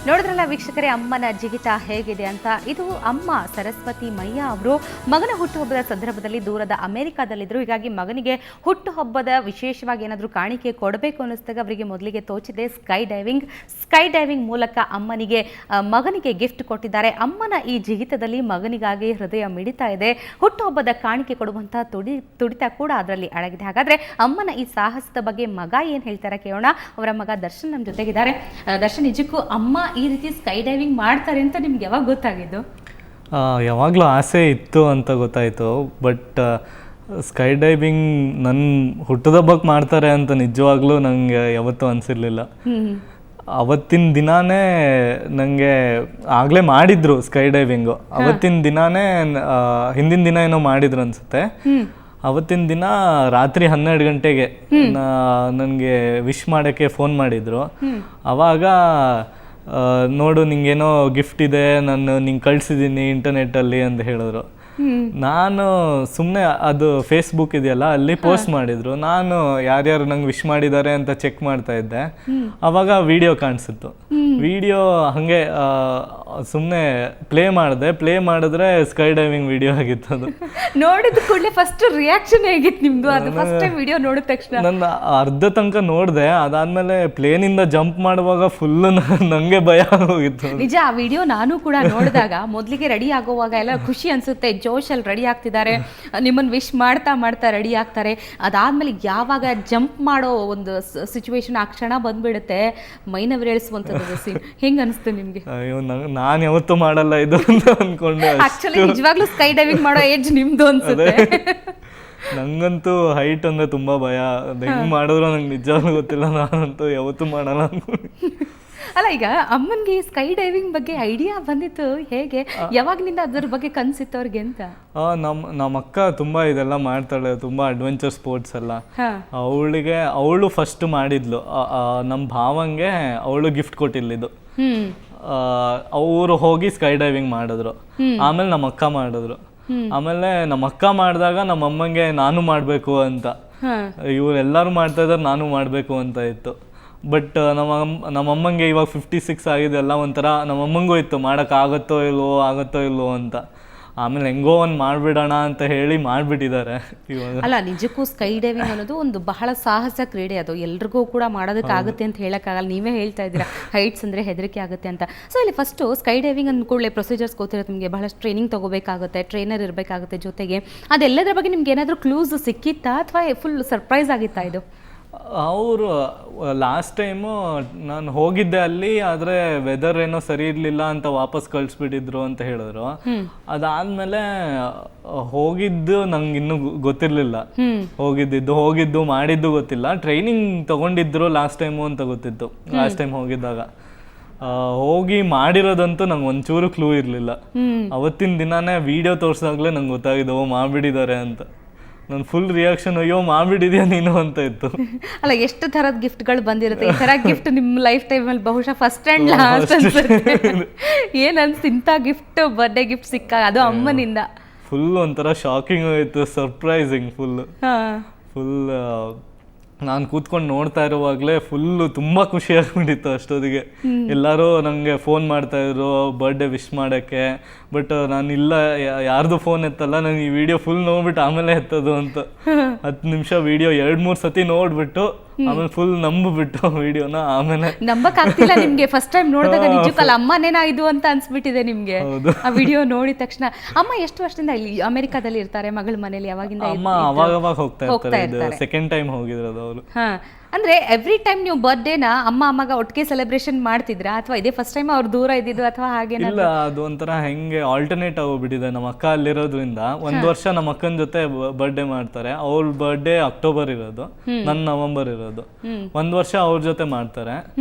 ನೋಡಿದ್ರಲ್ಲ ವೀಕ್ಷಕರೇ, ಅಮ್ಮನ ಜಿಗಿತ ಹೇಗಿದೆ ಅಂತ. ಇದು ಅಮ್ಮ ಸರಸ್ವತಿ ಮಯ್ಯ ಅವರು ಮಗನ ಹುಟ್ಟುಹಬ್ಬದ ಸಂದರ್ಭದಲ್ಲಿ ದೂರದ ಅಮೆರಿಕಾದಲ್ಲಿದ್ದರು. ಹೀಗಾಗಿ ಮಗನಿಗೆ ಹುಟ್ಟುಹಬ್ಬದ ವಿಶೇಷವಾಗಿ ಏನಾದರೂ ಕಾಣಿಕೆ ಕೊಡಬೇಕು ಅನ್ನಿಸಿದಾಗ ಅವರಿಗೆ ಮೊದಲಿಗೆ ತೋಚಿದೆ ಸ್ಕೈ ಡೈವಿಂಗ್ ಮೂಲಕ ಮಗನಿಗೆ ಗಿಫ್ಟ್ ಕೊಟ್ಟಿದ್ದಾರೆ. ಅಮ್ಮನ ಈ ಜಿಗಿತದಲ್ಲಿ ಮಗನಿಗಾಗಿ ಹೃದಯ ಮಿಡಿತಾ ಇದೆ. ಹುಟ್ಟುಹಬ್ಬದ ಕಾಣಿಕೆ ಕೊಡುವಂತಹ ತುಡಿತ ಕೂಡ ಅದರಲ್ಲಿ ಅಡಗಿದೆ. ಹಾಗಾದ್ರೆ ಅಮ್ಮನ ಈ ಸಾಹಸದ ಬಗ್ಗೆ ಮಗ ಏನು ಹೇಳ್ತಾರೆ ಕೇಳೋಣ. ಅವರ ಮಗ ದರ್ಶನ್ ನಮ್ಮ ಜೊತೆಗಿದ್ದಾರೆ. ದರ್ಶನ್, ನಿಜಕ್ಕೂ ಅಮ್ಮ ಈ ರೀತಿ ಸ್ಕೈ ಡೈವಿಂಗ್ ಮಾಡ್ತಾರೆ ಅಂತ ನಿಮ್ಗೆ ಯಾವಾಗ ಗೊತ್ತಾಗಿದ್ದು? ಯಾವಾಗಲೂ ಆಸೆ ಇತ್ತು ಅಂತ ಗೊತ್ತಾಯಿತು. ಬಟ್ ಸ್ಕೈ ಡೈವಿಂಗ್ ನನ್ನ ಹುಟ್ಟುಹಬ್ಬಕ್ಕೆ ಮಾಡ್ತಾರೆ ಅಂತ ನಿಜವಾಗ್ಲೂ ನನಗೆ ಯಾವತ್ತೂ ಅನಿಸಿರ್ಲಿಲ್ಲ. ಅವತ್ತಿನ ದಿನಾನೇ ನನಗೆ ಆಗಲೇ ಮಾಡಿದ್ರು ಸ್ಕೈ ಡೈವಿಂಗು. ಅವತ್ತಿನ ದಿನಾನೇ ಹಿಂದಿನ ದಿನ ಏನೋ ಮಾಡಿದ್ರು ಅನಿಸುತ್ತೆ. ಅವತ್ತಿನ ದಿನ ರಾತ್ರಿ 12 ಗಂಟೆಗೆ ನನಗೆ ವಿಶ್ ಮಾಡೋಕ್ಕೆ ಫೋನ್ ಮಾಡಿದರು. ಆವಾಗ ನೋಡು ನಿಂಗೇನೋ ಗಿಫ್ಟ್ ಇದೆ, ನಾನು ನಿಂಗೆ ಕಳಿಸಿದ್ದೀನಿ ಇಂಟರ್ನೆಟ್ಟಲ್ಲಿ ಅಂತ ಹೇಳಿದ್ರು. ನಾನು ಸುಮ್ಮನೆ ಅದು ಫೇಸ್ಬುಕ್ ಇದೆಯಲ್ಲ, ಅಲ್ಲಿ ಪೋಸ್ಟ್ ಮಾಡಿದ್ರು. ನಾನು ಯಾರ್ಯಾರು ನಂಗೆ ವಿಶ್ ಮಾಡಿದ್ದಾರೆ ಅಂತ ಚೆಕ್ ಮಾಡ್ತಾ ಇದ್ದೆ. ಆವಾಗ ವಿಡಿಯೋ ಕಾಣಿಸಿತ್ತು. ವಿಡಿಯೋ ಹಾಗೆ ಸುಮ್ಮನೆ ಪ್ಲೇ ಮಾಡಿದ್ರೆ ಸ್ಕೈ ಡೈವಿಂಗ್ ವಿಡಿಯೋ ಆಗಿತ್ತು. ಅದು ನೋಡಿದ ಕೂಡಲೇ ಫಸ್ಟ್ ರಿಯಾಕ್ಷನ್ ಹೇಗಿತ್ತು ನಿಮ್ದು? ಅದು ಫಸ್ಟ್ ಟೈಮ್ ವಿಡಿಯೋ ನೋಡಿದ ತಕ್ಷಣ ನನ್ನ ಅರ್ಧ ತನಕ ನೋಡಿದೆ. ಅದಾದ್ಮೇಲೆ ಪ್ಲೇನಿಂದ ಜಂಪ್ ಮಾಡುವಾಗ ಫುಲ್ ನಂಗೆ ಭಯ ಹೋಗಿತ್ತು. ನಿಜ, ಆ ವಿಡಿಯೋ ನಾನು ಕೂಡ ನೋಡಿದಾಗ ಮೊದಲಿಗೆ ರೆಡಿ ಆಗೋವಾಗ ಎಲ್ಲ ಖುಷಿ ಅನ್ಸುತ್ತೆ, ಜೋಶಲ್ಲಿ ರೆಡಿ ಆಗ್ತಿದ್ದಾರೆ, ನಿಮ್ಮನ್ನು ವಿಶ್ ಮಾಡ್ತಾ ರೆಡಿ ಆಗ್ತಾರೆ. ಅದಾದ್ಮೇಲೆ ಯಾವಾಗ ಜಂಪ್ ಮಾಡೋ ಒಂದು ಸಿಚುವೇಶನ್ ಆ ಕ್ಷಣ ಬಂದ್ಬಿಡುತ್ತೆ, ಮೈನವಿರೇಳಿಸುವಂಥದ್ದು ಸೀನ್. ಹೆಂಗ್ ಅನಿಸ್ತು ನಿಮ್ಗೆ? ಅಯ್ಯೋ, ನಾನು ಯಾವತ್ತೂ ಮಾಡಲ್ಲ ಇದು ಅಂತ ಅನ್ಕೊಂಡೆ. ಆಕ್ಚುಲಿ ನಿಜವಾಗ್ಲೂ ಸ್ಕೈ ಡೈವಿಂಗ್ ಮಾಡೋ ಏಜ್ ನಿಮ್ದು ಅನ್ಸುತ್ತೆ. ನಂಗಂತೂ ಹೈಟ್ ಅಂದ್ರೆ ತುಂಬಾ ಭಯ. ಹೆಂಗ್ ಮಾಡಿದ್ರು ನಂಗೆ ನಿಜವಾಗ್ಲೂ ಗೊತ್ತಿಲ್ಲ. ನಾನಂತೂ ಯಾವತ್ತೂ ಮಾಡಲ್ಲ ಅನ್ಕೊಂಡು. ಅಲ್ಲ, ಈಗ ಅಮ್ಮನ್ಗೆ ಸ್ಕೈ ಡೈವಿಂಗ್ ಬಗ್ಗೆ ಐಡಿಯಾ ಬಂದಿತ್ತು ಹೇಗೆ? ಯಾವಾಗ್ನಿಂದ ಅದ್ರ ಬಗ್ಗೆ ಕನ್ಸಿತ್ತು ಅವ್ರಿಗೆ ಅಂತ? ನಮ್ಮ ಅಕ್ಕ ತುಂಬಾ ಇದೆಲ್ಲ ಮಾಡ್ತಾಳೆ, ತುಂಬಾ ಅಡ್ವೆಂಚರ್ ಸ್ಪೋರ್ಟ್ಸ್ ಎಲ್ಲ. ಅವಳು ಫಸ್ಟ್ ಮಾಡಿದ್ಲು. ನಮ್ಮ ಭಾವಂಗೆ ಅವಳು ಗಿಫ್ಟ್ ಕೊಟ್ಟಿಲ್ಲಿದ್ದು. ಅವರು ಹೋಗಿ ಸ್ಕೈ ಡೈವಿಂಗ್ ಮಾಡಿದ್ರು. ಆಮೇಲೆ ನಮ್ಮ ಅಕ್ಕ ಮಾಡಿದ್ರು. ಆಮೇಲೆ ನಮ್ಮ ಅಕ್ಕ ಮಾಡಿದಾಗ ನಮ್ಮ ಅಮ್ಮಂಗೆ ನಾನು ಮಾಡಬೇಕು ಅಂತ, ಇವರೆಲ್ಲರೂ ಮಾಡ್ತಾ ಇದ್ದಾರೆ, ನಾನು ಮಾಡಬೇಕು ಅಂತ ಇತ್ತು. ಬಟ್ ನಮ್ಮಮ್ಮಂಗೆ ಇವಾಗ 56 ಆಗಿದೆ. ಎಲ್ಲ ಒಂಥರ ನಮ್ಮಮ್ಮಂಗೂ ಇತ್ತು ಮಾಡೋಕ್ಕಾಗತ್ತೋ ಇಲ್ವೋ ಅಂತ. ಆಮೇಲೆ ಹೆಂಗೋ ಒಂದು ಮಾಡಿಬಿಡೋಣ ಅಂತ ಹೇಳಿ ಮಾಡಿಬಿಟ್ಟಿದ್ದಾರೆ ಇವಾಗ. ಅಲ್ಲ, ನಿಜಕ್ಕೂ ಸ್ಕೈ ಡೈವಿಂಗ್ ಅನ್ನೋದು ಒಂದು ಬಹಳ ಸಾಹಸ ಕ್ರೀಡೆ. ಅದು ಎಲ್ರಿಗೂ ಕೂಡ ಮಾಡೋದಕ್ಕಾಗುತ್ತೆ ಅಂತ ಹೇಳೋಕ್ಕಾಗಲ್ಲ. ನೀವೇ ಹೇಳ್ತಾ ಇದ್ದೀರಾ ಹೈಟ್ಸ್ ಅಂದರೆ ಹೆದರಿಕೆ ಆಗುತ್ತೆ ಅಂತ. ಸೊ ಇಲ್ಲಿ ಫಸ್ಟು ಸ್ಕೈ ಡೈವಿಂಗ್ ಅಂದ್ಕೊಳ್ಳೆ ಪ್ರೊಸೀಜರ್ಸ್ ಗೊತ್ತಿರುತ್ತೆ ನಿಮಗೆ, ಬಹಳಷ್ಟು ಟ್ರೈನಿಂಗ್ ತೊಗೋಬೇಕಾಗುತ್ತೆ, ಟ್ರೈನರ್ ಇರಬೇಕಾಗುತ್ತೆ ಜೊತೆಗೆ. ಅದೆಲ್ಲದರ ಬಗ್ಗೆ ನಿಮ್ಗೆ ಏನಾದರೂ ಕ್ಲೂಸ್ ಸಿಕ್ಕಿತ್ತಾ ಅಥವಾ ಫುಲ್ ಸರ್ಪ್ರೈಸ್ ಆಗಿತ್ತಾ ಇದು? ಅವರು ಲಾಸ್ಟ್ ಟೈಮು ನಾನು ಹೋಗಿದ್ದೆ ಅಲ್ಲಿ, ಆದರೆ ವೆದರ್ ಏನೋ ಸರಿ ಇರಲಿಲ್ಲ ಅಂತ ವಾಪಸ್ ಕಳಿಸ್ಬಿಟ್ಟಿದ್ರು ಅಂತ ಹೇಳಿದ್ರು. ಅದಾದಮೇಲೆ ಹೋಗಿದ್ದು ನಂಗೆ ಇನ್ನೂ ಗೊತ್ತಿರಲಿಲ್ಲ. ಹೋಗಿದ್ದು ಮಾಡಿದ್ದು ಗೊತ್ತಿಲ್ಲ. ಟ್ರೈನಿಂಗ್ ತಗೊಂಡಿದ್ರು ಲಾಸ್ಟ್ ಟೈಮು ಅಂತ ಗೊತ್ತಿತ್ತು. ಲಾಸ್ಟ್ ಟೈಮ್ ಹೋಗಿದ್ದಾಗ ಹೋಗಿ ಮಾಡಿರೋದಂತೂ ನಂಗೆ ಒಂಚೂರು ಕ್ಲೂ ಇರಲಿಲ್ಲ. ಅವತ್ತಿನ ದಿನಾನೇ ವಿಡಿಯೋ ತೋರಿಸಿದಾಗಲೇ ನಂಗೆ ಗೊತ್ತಾಗಿದ್ದು ಮಾಡಿಬಿಟ್ಟಿದ್ದಾರೆ ಅಂತ. ನನ್ನ ಫುಲ್ ರಿಯಾಕ್ಷನ್, ಅಯ್ಯೋ ಮಾಡ್ಬಿಟ್ಟಿದ್ಯಾ ನೀನು ಅಂತ ಇತ್ತು. ಅಲ್ಲ, ಎಷ್ಟು ಥರದ ಗಿಫ್ಟ್ಗಳು ಬಂದಿರುತ್ತೆ. ಈ ಥರ ಗಿಫ್ಟ್ ನಿಮ್ಮ ಲೈಫ್ ಟೈಮಲ್ಲಿ ಬಹುಶಃ ಫಸ್ಟ್ ಆ್ಯಂಡ್ ಲಾಸ್ಟ್ ಅನ್ಸುತ್ತೆ. ಏನು ಅನ್ಸ್ತು ಇಂಥ ಗಿಫ್ಟ್, ಬರ್ಡೇ ಗಿಫ್ಟ್ ಸಿಕ್ಕಾಗ, ಅದು ಅಮ್ಮನಿಂದ? ಫುಲ್ ಒಂಥರ ಶಾಕಿಂಗ್ ಆಯಿತು, ಸರ್ಪ್ರೈಸಿಂಗ್ ಫುಲ್. ನಾನು ಕೂತ್ಕೊಂಡು ನೋಡ್ತಾ ಇರುವಾಗಲೇ ಫುಲ್ಲು ತುಂಬ ಖುಷಿ ಆಗ್ಬಿಟ್ಟಿತ್ತು. ಅಷ್ಟೊತ್ತಿಗೆ ಎಲ್ಲರೂ ನನಗೆ ಫೋನ್ ಮಾಡ್ತಾಯಿದ್ರು ಬರ್ಡೇ ವಿಶ್ ಮಾಡೋಕ್ಕೆ. ಬಟ್ ನಾನಿಲ್ಲ, ಯಾರ್ದು ಫೋನ್ ಎತ್ತಲ್ಲ, ನಾನು ಈ ವಿಡಿಯೋ ಫುಲ್ ನೋಡ್ಬಿಟ್ಟು ಆಮೇಲೆ ಎತ್ತೋದು ಅಂತ. 10 ನಿಮಿಷ ವಿಡಿಯೋ 2-3 ಸತಿ ನೋಡ್ಬಿಟ್ಟು ಆಮೇಲೆ ಫುಲ್ ನಂಬಿಬಿಟ್ಟು ವಿಡಿಯೋನ. ಆಮೇಲೆ ನಂಬಕ್ಕಾಗ್ತಿಲ್ಲ ನಿಮ್ಗೆ ಫಸ್ಟ್ ಟೈಮ್ ನೋಡಿದಾಗ? ನಿಜಕ್ಕಲ್ಲ ಅಮ್ಮನೇನಾ ಇದು ಅಂತ ಅನ್ಸ್ಬಿಟ್ಟಿದೆ ನಿಮ್ಗೆ ಆ ವಿಡಿಯೋ ನೋಡಿದ ತಕ್ಷಣ? ಅಮ್ಮ ಎಷ್ಟು ವರ್ಷದಿಂದ ಇಲ್ಲಿ ಅಮೆರಿಕಾದಲ್ಲಿ ಇರ್ತಾರೆ, ಮಗಳ ಮನೇಲಿ? ಯಾವಾಗಿಂದ? ಅಮ್ಮ ಅವಾಗ ಹೋಗ್ತಾ ಇರ್ತಾರೆ. ಸೆಕೆಂಡ್ ಟೈಮ್ ಹೋಗಿದ್ರು ಅವರು. ಅಂದ್ರೆ ಎವ್ರಿ ಟೈಮ್ ನೀವು ಬರ್ಡೇನ ಅಮ್ಮಗ ಒಟ್ಟಿಗೆ ಸೆಲೆಬ್ರೇಷನ್ ಮಾಡ್ತಿದ್ರಾ ಅಥವಾ ಇದೇ ಫಸ್ಟ್ ಟೈಮ್ ಅವ್ರು ದೂರ ಇದ್ದಿದ್ದು ಅಥವಾ ಹಾಗೆ? ಇಲ್ಲ, ಅದು ಒಂಥರ ಹೆಂಗೆ ಆಲ್ಟರ್ನೇಟ್ ಆಗೋಗ್ಬಿಟ್ಟಿದೆ. ನಮ್ಮ ಅಕ್ಕ ಅಲ್ಲಿರೋದ್ರಿಂದ 1 ವರ್ಷ ನಮ್ಮ ಅಕ್ಕನ ಜೊತೆ ಬರ್ಡೇ ಮಾಡ್ತಾರೆ. ಅವ್ರ ಬರ್ಡೇ ಅಕ್ಟೋಬರ್ ಇರೋದು, ನನ್ನ ನವೆಂಬರ್ ಇರೋದು. 1 ವರ್ಷ ಅವ್ರ ಜೊತೆ ಮಾಡ್ತಾರೆ,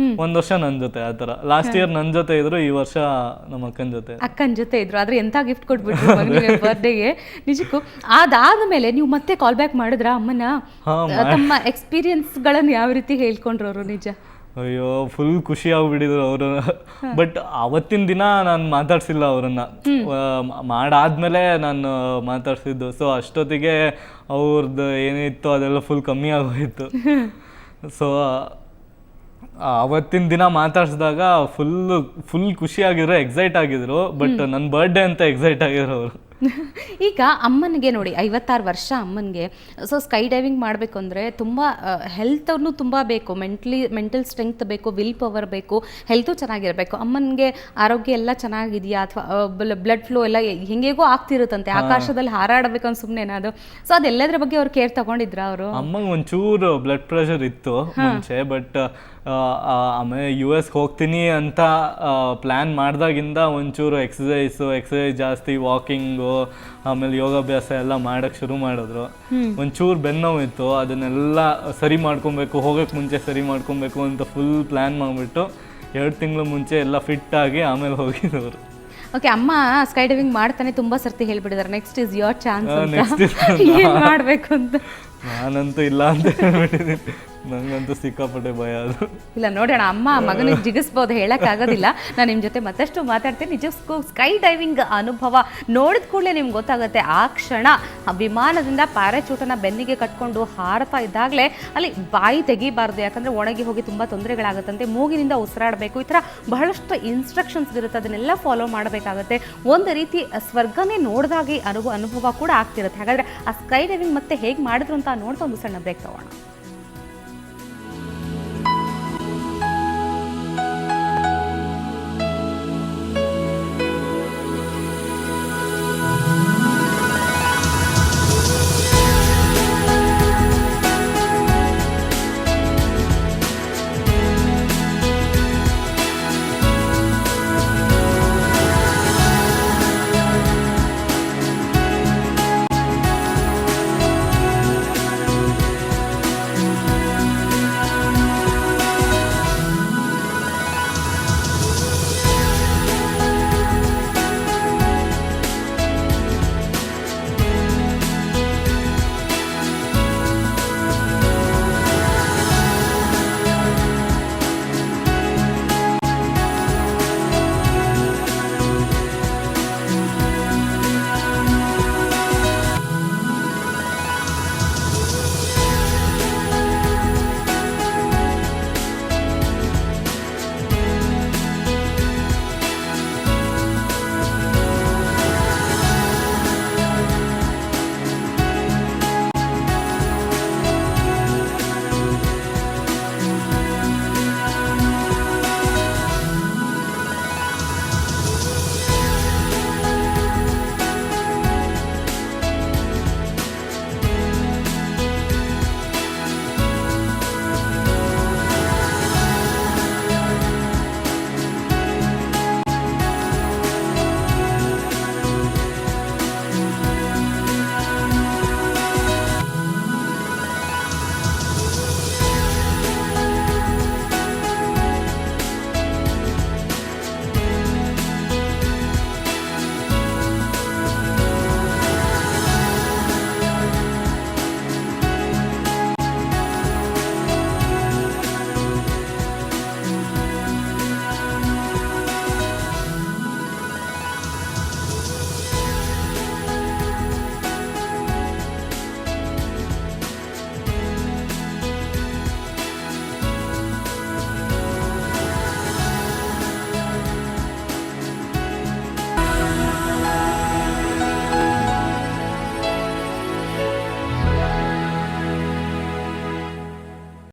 1 ವರ್ಷ ನನ್ನ ಜೊತೆ. ಆ ಥರ ಲಾಸ್ಟ್ ಇಯರ್ ನನ್ನ ಜೊತೆ ಇದ್ರು, ಈ ವರ್ಷ ನಮ್ಮ ಅಕ್ಕನ ಜೊತೆ ಇದ್ರು. ಆದ್ರೆ ಎಂತ ಗಿಫ್ಟ್ ಕೊಟ್ಬಿಟ್ರು ಬರ್ಡೇಗೆ ನಿಜಕ್ಕೂ. ಅದಾದ್ಮೇಲೆ ನೀವು ಮತ್ತೆ ಕಾಲ್ ಬ್ಯಾಕ್ ಮಾಡಿದ್ರ ಅಮ್ಮನ? ತಮ್ಮ ಎಕ್ಸ್ಪೀರಿಯನ್ಸ್ಗಳನ್ನು ಯಾವ ರೀತಿ ಹೇಳ್ಕೊಂಡ್ರು ಅವರು? ನಿಜ, ಅಯ್ಯೋ ಫುಲ್ ಖುಷಿ ಆಗ್ಬಿಟ್ಟಿದ್ರು ಅವರು. ಬಟ್ ಅವತ್ತಿನ ದಿನ ನಾನು ಮಾತಾಡ್ಸಿಲ್ಲ ಅವರನ್ನ, ಮಾಡಾದ್ಮೇಲೆ ನಾನು ಮಾತಾಡ್ಸಿದ್ದು. ಸೊ ಅಷ್ಟೊತ್ತಿಗೆ ಅವ್ರದ್ದು ಏನಿತ್ತು ಅದೆಲ್ಲ ಫುಲ್ ಕಮ್ಮಿ ಆಗೋಯಿತ್ತು. ಸೊ ಅವತ್ತಿನ ದಿನ ಮಾತಾಡ್ಸಿದಾಗ ಫುಲ್ ಖುಷಿಯಾಗಿದ್ರು, ಎಕ್ಸೈಟ್ ಆಗಿದ್ರು. ಬಟ್ ನನ್ನ ಬರ್ಡೇ ಅಂತ ಎಕ್ಸೈಟ್ ಆಗಿದ್ರು ಅವರು. ಈಗ ಅಮ್ಮನಿಗೆ ನೋಡಿ 56 ವರ್ಷ ಅಮ್ಮನಿಗೆ. ಸೊ ಸ್ಕೈ ಡೈವಿಂಗ್ ಮಾಡಬೇಕು ಅಂದರೆ ತುಂಬ ಹೆಲ್ತನ್ನು ತುಂಬ ಬೇಕು, ಮೆಂಟಲ್ ಸ್ಟ್ರೆಂಗ್ತ್ ಬೇಕು, ವಿಲ್ ಪವರ್ ಬೇಕು, ಹೆಲ್ತು ಚೆನ್ನಾಗಿರಬೇಕು. ಅಮ್ಮನಿಗೆ ಆರೋಗ್ಯ ಎಲ್ಲ ಚೆನ್ನಾಗಿದೆಯಾ ಅಥವಾ ಬ್ಲಡ್ ಫ್ಲೋ ಎಲ್ಲ ಹೆಂಗೇಗೋ ಆಗ್ತಿರುತ್ತಂತೆ, ಆಕಾಶದಲ್ಲಿ ಹಾರಾಡಬೇಕು ಅಂತ ಸುಮ್ಮನೆ ಅದು. ಸೊ ಅದೆಲ್ಲದ್ರ ಬಗ್ಗೆ ಅವ್ರು ಕೇರ್ ತಗೊಂಡಿದ್ರ ಅವರು? ಅಮ್ಮಂಗೆ ಒಂಚೂರು ಬ್ಲಡ್ ಪ್ರೆಷರ್ ಇತ್ತು ಮುಂಚೆ, ಬಟ್ ಆಮೇಲೆ US ಹೋಗ್ತೀನಿ ಅಂತ ಪ್ಲ್ಯಾನ್ ಮಾಡಿದಾಗಿಂದ ಒಂಚೂರು ಎಕ್ಸಸೈಸ್ ಜಾಸ್ತಿ, ವಾಕಿಂಗು, ಆಮೇಲೆ ಯೋಗಾಭ್ಯಾಸ ಎಲ್ಲ ಮಾಡೋಕ್ಕೆ ಶುರು ಮಾಡಿದ್ರು. ಒಂಚೂರು ಬೆನ್ನೋವಿತ್ತು, ಅದನ್ನೆಲ್ಲ ಸರಿ ಮಾಡ್ಕೊಬೇಕು, ಹೋಗೋಕ್ಕೆ ಮುಂಚೆ ಸರಿ ಮಾಡ್ಕೊಬೇಕು ಅಂತ ಫುಲ್ ಪ್ಲ್ಯಾನ್ ಮಾಡಿಬಿಟ್ಟು 2 ತಿಂಗಳು ಮುಂಚೆ ಎಲ್ಲ ಫಿಟ್ ಆಗಿ ಆಮೇಲೆ ಹೋಗಿದ್ದವರು. ಓಕೆ, ಅಮ್ಮ ಸ್ಕೈ ಡೈವಿಂಗ್ ಮಾಡ್ತಾನೆ ತುಂಬ ಸರ್ತಿ ಹೇಳ್ಬಿಟ್ಟಿದ್ದಾರೆ, ನೆಕ್ಸ್ಟ್ ಇಸ್ ಯೋರ್ ಚಾನ್ಸ್ ಏನು ಮಾಡಬೇಕು ಅಂತ. ನಾನಂತೂ ಇಲ್ಲ ಅಂತ ಹೇಳ್ಬಿಟ್ಟಿದ್ದೀನಿ, ನಂಗಂತೂ ಸಿಕ್ಕಾಪಟ್ಟೆ ಭಯ ಅದು. ಇಲ್ಲ ನೋಡೋಣ, ಅಮ್ಮ ಮಗನಿಗೆ ಜಿಗಿಸ್ಬೋದು, ಹೇಳೋಕ್ಕಾಗೋದಿಲ್ಲ. ನಾನು ನಿಮ್ಮ ಜೊತೆ ಮತ್ತಷ್ಟು ಮಾತಾಡ್ತೀನಿ. ನಿಜಕ್ಕೂ ಸ್ಕೈ ಡೈವಿಂಗ್ ಅನುಭವ ನೋಡಿದ ಕೂಡಲೇ ನಿಮ್ಗೆ ಗೊತ್ತಾಗುತ್ತೆ. ಆ ಕ್ಷಣ ವಿಮಾನದಿಂದ ಪ್ಯಾರಾಚೂಟನ್ನು ಬೆನ್ನಿಗೆ ಕಟ್ಕೊಂಡು ಹಾರತಾ ಇದ್ದಾಗಲೇ ಅಲ್ಲಿ ಬಾಯಿ ತೆಗಿಬಾರ್ದು, ಯಾಕಂದರೆ ಒಣಗಿ ಹೋಗಿ ತುಂಬ ತೊಂದರೆಗಳಾಗುತ್ತಂತೆ, ಮೂಗಿನಿಂದ ಉಸಿರಾಡಬೇಕು, ಈ ಥರ ಬಹಳಷ್ಟು ಇನ್ಸ್ಟ್ರಕ್ಷನ್ಸ್ ಇರುತ್ತೆ, ಅದನ್ನೆಲ್ಲ ಫಾಲೋ ಮಾಡಬೇಕಾಗತ್ತೆ. ಒಂದು ರೀತಿ ಸ್ವರ್ಗನೇ ನೋಡಿದಾಗೆ ಅನುಭವ ಕೂಡ ಆಗ್ತಿರುತ್ತೆ. ಹಾಗಾದರೆ ಆ ಸ್ಕೈ ಡೈವಿಂಗ್ ಮತ್ತೆ ಹೇಗೆ ಮಾಡಿದ್ರು ಅಂತ ನೋಡ್ತಾ ಒಂದು ಸಣ್ಣ ಬ್ರೇಕ್ ತಗೋಣ.